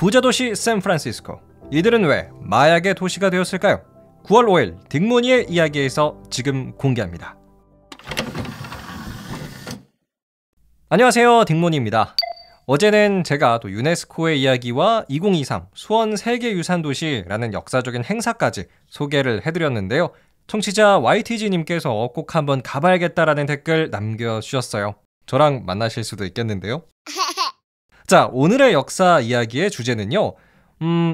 부자 도시 샌프란시스코. 이들은 왜 마약의 도시가 되었을까요? 9월 5일 딩모니의 이야기에서 지금 공개합니다. 안녕하세요, 딩모니입니다. 어제는 제가 또 유네스코의 이야기와 2023 수원 세계유산도시라는 역사적인 행사까지 소개를 해드렸는데요. 청취자 YTG님께서 꼭 한번 가봐야겠다라는 댓글 남겨주셨어요. 저랑 만나실 수도 있겠는데요. 자, 오늘의 역사 이야기의 주제는요.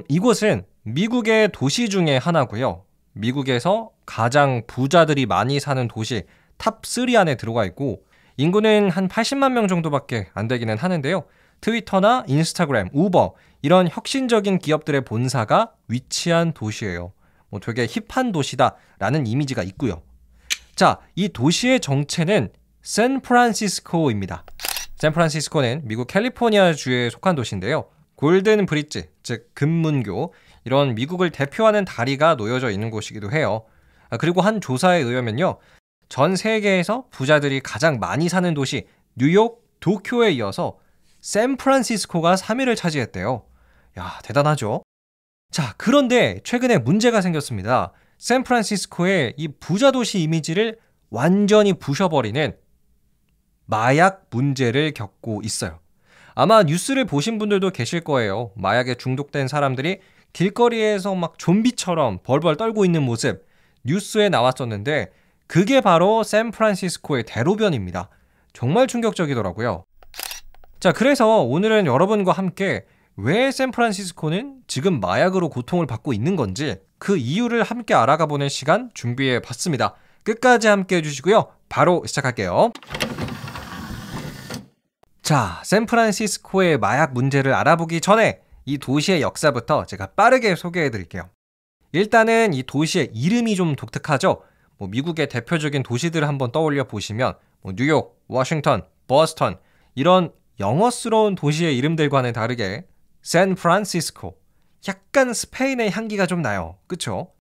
이곳은 미국의 도시 중에 하나고요. 미국에서 가장 부자들이 많이 사는 도시 탑3 안에 들어가 있고 인구는 한 80만 명 정도밖에 안 되기는 하는데요. 트위터나 인스타그램, 우버 이런 혁신적인 기업들의 본사가 위치한 도시예요. 되게 힙한 도시다라는 이미지가 있고요. 자, 이 도시의 정체는 샌프란시스코입니다. 샌프란시스코는 미국 캘리포니아주에 속한 도시인데요. 골든 브릿지, 즉 금문교, 이런 미국을 대표하는 다리가 놓여져 있는 곳이기도 해요. 그리고 한 조사에 의하면요. 전 세계에서 부자들이 가장 많이 사는 도시 뉴욕, 도쿄에 이어서 샌프란시스코가 3위를 차지했대요. 야, 대단하죠? 자, 그런데 최근에 문제가 생겼습니다. 샌프란시스코의 이 부자 도시 이미지를 완전히 부셔버리는 마약 문제를 겪고 있어요. 아마 뉴스를 보신 분들도 계실 거예요. 마약에 중독된 사람들이 길거리에서 막 좀비처럼 벌벌 떨고 있는 모습 뉴스에 나왔었는데 그게 바로 샌프란시스코의 대로변입니다. 정말 충격적이더라고요. 자, 그래서 오늘은 여러분과 함께 왜 샌프란시스코는 지금 마약으로 고통을 받고 있는 건지 그 이유를 함께 알아가 보는 시간 준비해 봤습니다. 끝까지 함께 해주시고요. 바로 시작할게요. 자, 샌프란시스코의 마약 문제를 알아보기 전에 이 도시의 역사부터 제가 빠르게 소개해 드릴게요. 일단은 이 도시의 이름이 좀 독특하죠? 미국의 대표적인 도시들을 한번 떠올려 보시면 뉴욕, 워싱턴, 버스턴 이런 영어스러운 도시의 이름들과는 다르게 샌프란시스코, 약간 스페인의 향기가 좀 나요. 그쵸?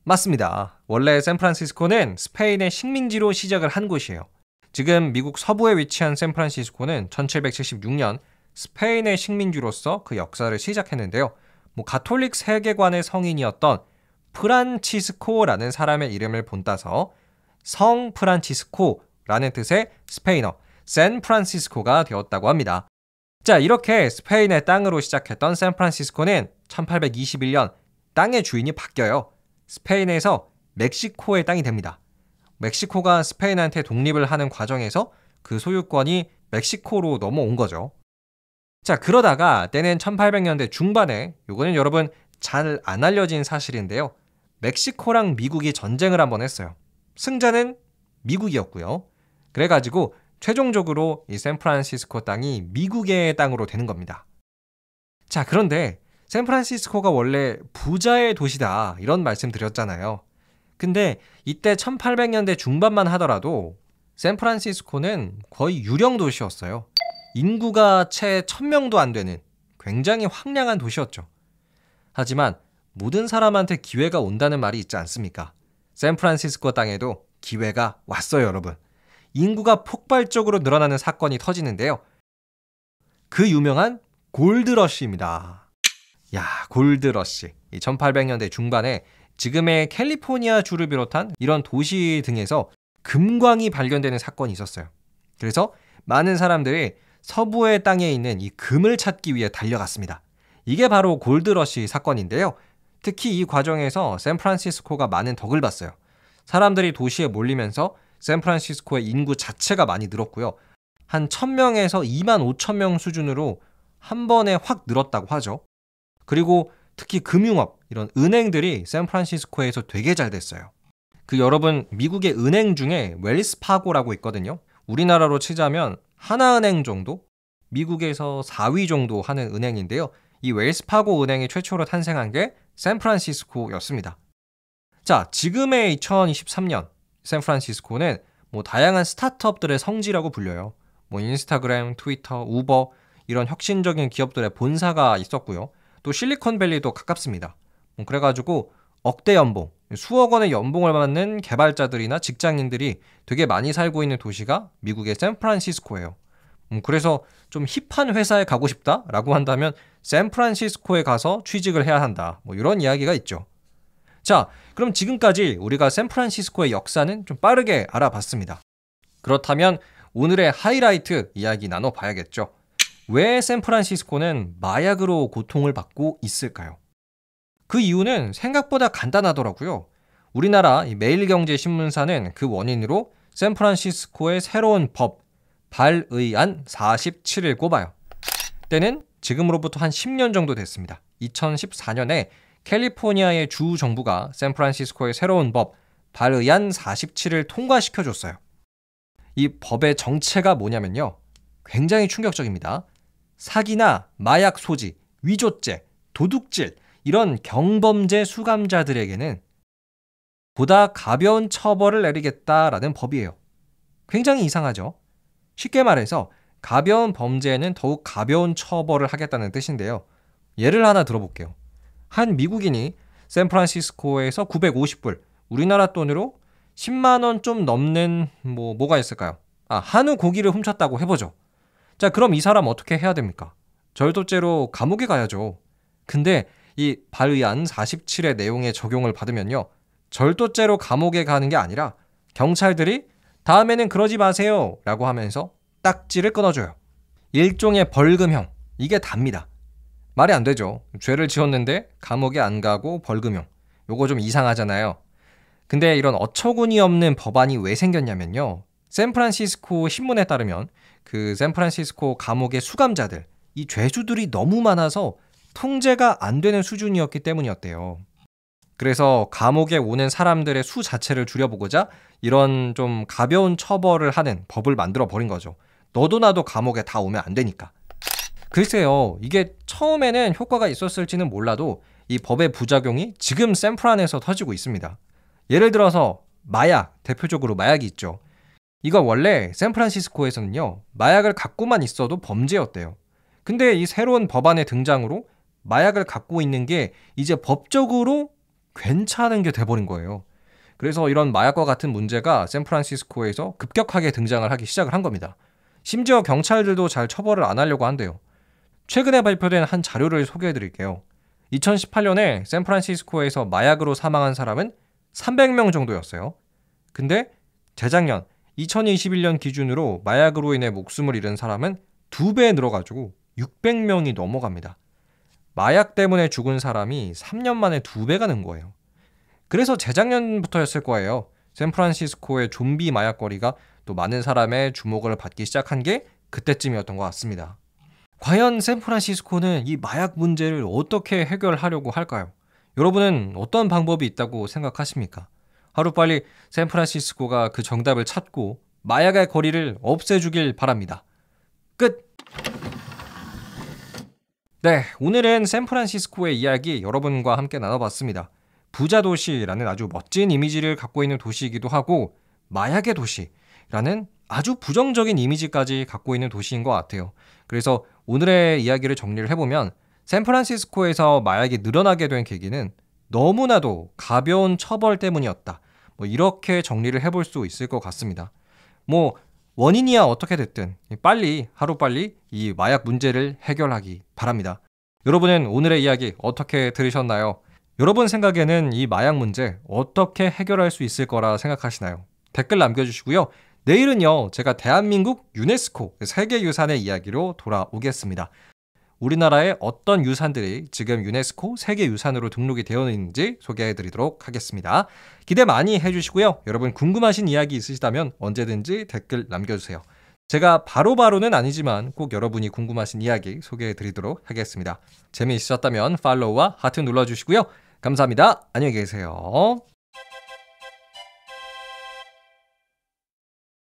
맞습니다. 원래 샌프란시스코는 스페인의 식민지로 시작을 한 곳이에요. 지금 미국 서부에 위치한 샌프란시스코는 1776년 스페인의 식민지로서 그 역사를 시작했는데요. 가톨릭 세계관의 성인이었던 프란치스코라는 사람의 이름을 본따서 성 프란치스코라는 뜻의 스페인어 샌프란시스코가 되었다고 합니다. 자, 이렇게 스페인의 땅으로 시작했던 샌프란시스코는 1821년 땅의 주인이 바뀌어요. 스페인에서 멕시코의 땅이 됩니다. 멕시코가 스페인한테 독립을 하는 과정에서 그 소유권이 멕시코로 넘어온 거죠. 자, 그러다가 때는 1800년대 중반에 요거는 여러분 잘 안 알려진 사실인데요. 멕시코랑 미국이 전쟁을 한번 했어요. 승자는 미국이었고요. 그래가지고 최종적으로 이 샌프란시스코 땅이 미국의 땅으로 되는 겁니다. 자, 그런데 샌프란시스코가 원래 부자의 도시다 이런 말씀 드렸잖아요. 근데 이때 1800년대 중반만 하더라도 샌프란시스코는 거의 유령 도시였어요. 인구가 채 1000명도 안 되는 굉장히 황량한 도시였죠. 하지만 모든 사람한테 기회가 온다는 말이 있지 않습니까? 샌프란시스코 땅에도 기회가 왔어요, 여러분. 인구가 폭발적으로 늘어나는 사건이 터지는데요. 그 유명한 골드러시입니다. 야, 골드러시. 1800년대 중반에 지금의 캘리포니아 주를 비롯한 이런 도시 등에서 금광이 발견되는 사건이 있었어요. 그래서 많은 사람들이 서부의 땅에 있는 이 금을 찾기 위해 달려갔습니다. 이게 바로 골드러시 사건인데요. 특히 이 과정에서 샌프란시스코가 많은 덕을 봤어요. 사람들이 도시에 몰리면서 샌프란시스코의 인구 자체가 많이 늘었고요. 한 1000명에서 2만 5천 명 수준으로 한 번에 확 늘었다고 하죠. 그리고 특히 금융업, 이런 은행들이 샌프란시스코에서 되게 잘 됐어요. 여러분 미국의 은행 중에 웰스파고라고 있거든요. 우리나라로 치자면 하나은행 정도? 미국에서 4위 정도 하는 은행인데요. 이 웰스파고 은행이 최초로 탄생한 게 샌프란시스코였습니다. 자, 지금의 2023년 샌프란시스코는 다양한 스타트업들의 성지라고 불려요. 인스타그램, 트위터, 우버 이런 혁신적인 기업들의 본사가 있었고요. 또 실리콘밸리도 가깝습니다. 그래가지고 억대 연봉, 수억 원의 연봉을 받는 개발자들이나 직장인들이 되게 많이 살고 있는 도시가 미국의 샌프란시스코예요. 그래서 좀 힙한 회사에 가고 싶다라고 한다면 샌프란시스코에 가서 취직을 해야 한다. 뭐 이런 이야기가 있죠. 자, 그럼 지금까지 우리가 샌프란시스코의 역사는 좀 빠르게 알아봤습니다. 그렇다면 오늘의 하이라이트 이야기 나눠봐야겠죠. 왜 샌프란시스코는 마약으로 고통을 받고 있을까요? 그 이유는 생각보다 간단하더라고요. 우리나라 매일경제신문사는 그 원인으로 샌프란시스코의 새로운 법, 발의안 47을 꼽아요. 때는 지금으로부터 한 10년 정도 됐습니다. 2014년에 캘리포니아의 주 정부가 샌프란시스코의 새로운 법, 발의안 47을 통과시켜줬어요. 이 법의 정체가 뭐냐면요. 굉장히 충격적입니다. 사기나 마약 소지, 위조죄, 도둑질, 이런 경범죄 수감자들에게는 보다 가벼운 처벌을 내리겠다라는 법이에요. 굉장히 이상하죠? 쉽게 말해서 가벼운 범죄에는 더욱 가벼운 처벌을 하겠다는 뜻인데요. 예를 하나 들어볼게요. 한 미국인이 샌프란시스코에서 950불, 우리나라 돈으로 10만 원 좀 넘는 뭐가 있을까요? 한우 고기를 훔쳤다고 해보죠. 자, 그럼 이 사람 어떻게 해야 됩니까? 절도죄로 감옥에 가야죠. 근데 이 발의안 47의 내용의 적용을 받으면요. 절도죄로 감옥에 가는 게 아니라 경찰들이 다음에는 그러지 마세요 라고 하면서 딱지를 끊어줘요. 일종의 벌금형, 이게 답니다. 말이 안 되죠. 죄를 지었는데 감옥에 안 가고 벌금형. 요거 좀 이상하잖아요. 근데 이런 어처구니 없는 법안이 왜 생겼냐면요. 샌프란시스코 신문에 따르면 그 샌프란시스코 감옥의 수감자들, 이 죄수들이 너무 많아서 통제가 안 되는 수준이었기 때문이었대요. 그래서 감옥에 오는 사람들의 수 자체를 줄여보고자 이런 좀 가벼운 처벌을 하는 법을 만들어 버린 거죠. 너도 나도 감옥에 다 오면 안 되니까. 글쎄요, 이게 처음에는 효과가 있었을지는 몰라도 이 법의 부작용이 지금 샌프란에서 터지고 있습니다. 예를 들어서 마약, 대표적으로 마약이 있죠. 이거 원래 샌프란시스코에서는요, 마약을 갖고만 있어도 범죄였대요. 근데 이 새로운 법안의 등장으로 마약을 갖고 있는 게 이제 법적으로 괜찮은 게 돼버린 거예요. 그래서 이런 마약과 같은 문제가 샌프란시스코에서 급격하게 등장을 하기 시작을 한 겁니다. 심지어 경찰들도 잘 처벌을 안 하려고 한대요. 최근에 발표된 한 자료를 소개해드릴게요. 2018년에 샌프란시스코에서 마약으로 사망한 사람은 300명 정도였어요. 근데 재작년 2021년 기준으로 마약으로 인해 목숨을 잃은 사람은 2배 늘어가지고 600명이 넘어갑니다. 마약 때문에 죽은 사람이 3년 만에 2배가 는 거예요. 그래서 재작년부터였을 거예요. 샌프란시스코의 좀비 마약거리가 또 많은 사람의 주목을 받기 시작한 게 그때쯤이었던 것 같습니다. 과연 샌프란시스코는 이 마약 문제를 어떻게 해결하려고 할까요? 여러분은 어떤 방법이 있다고 생각하십니까? 하루빨리 샌프란시스코가 그 정답을 찾고 마약의 거리를 없애주길 바랍니다. 끝! 네, 오늘은 샌프란시스코의 이야기 여러분과 함께 나눠봤습니다. 부자 도시라는 아주 멋진 이미지를 갖고 있는 도시이기도 하고 마약의 도시라는 아주 부정적인 이미지까지 갖고 있는 도시인 것 같아요. 그래서 오늘의 이야기를 정리를 해보면 샌프란시스코에서 마약이 늘어나게 된 계기는 너무나도 가벼운 처벌 때문이었다. 이렇게 정리를 해볼 수 있을 것 같습니다. 원인이야 어떻게 됐든 하루빨리 이 마약 문제를 해결하기 바랍니다. 여러분은 오늘의 이야기 어떻게 들으셨나요? 여러분 생각에는 이 마약 문제 어떻게 해결할 수 있을 거라 생각하시나요? 댓글 남겨주시고요. 내일은요, 제가 대한민국 유네스코 세계유산의 이야기로 돌아오겠습니다. 우리나라의 어떤 유산들이 지금 유네스코 세계유산으로 등록이 되어 있는지 소개해드리도록 하겠습니다. 기대 많이 해주시고요. 여러분 궁금하신 이야기 있으시다면 언제든지 댓글 남겨주세요. 제가 바로바로는 아니지만 꼭 여러분이 궁금하신 이야기 소개해드리도록 하겠습니다. 재미있으셨다면 팔로우와 하트 눌러주시고요. 감사합니다. 안녕히 계세요.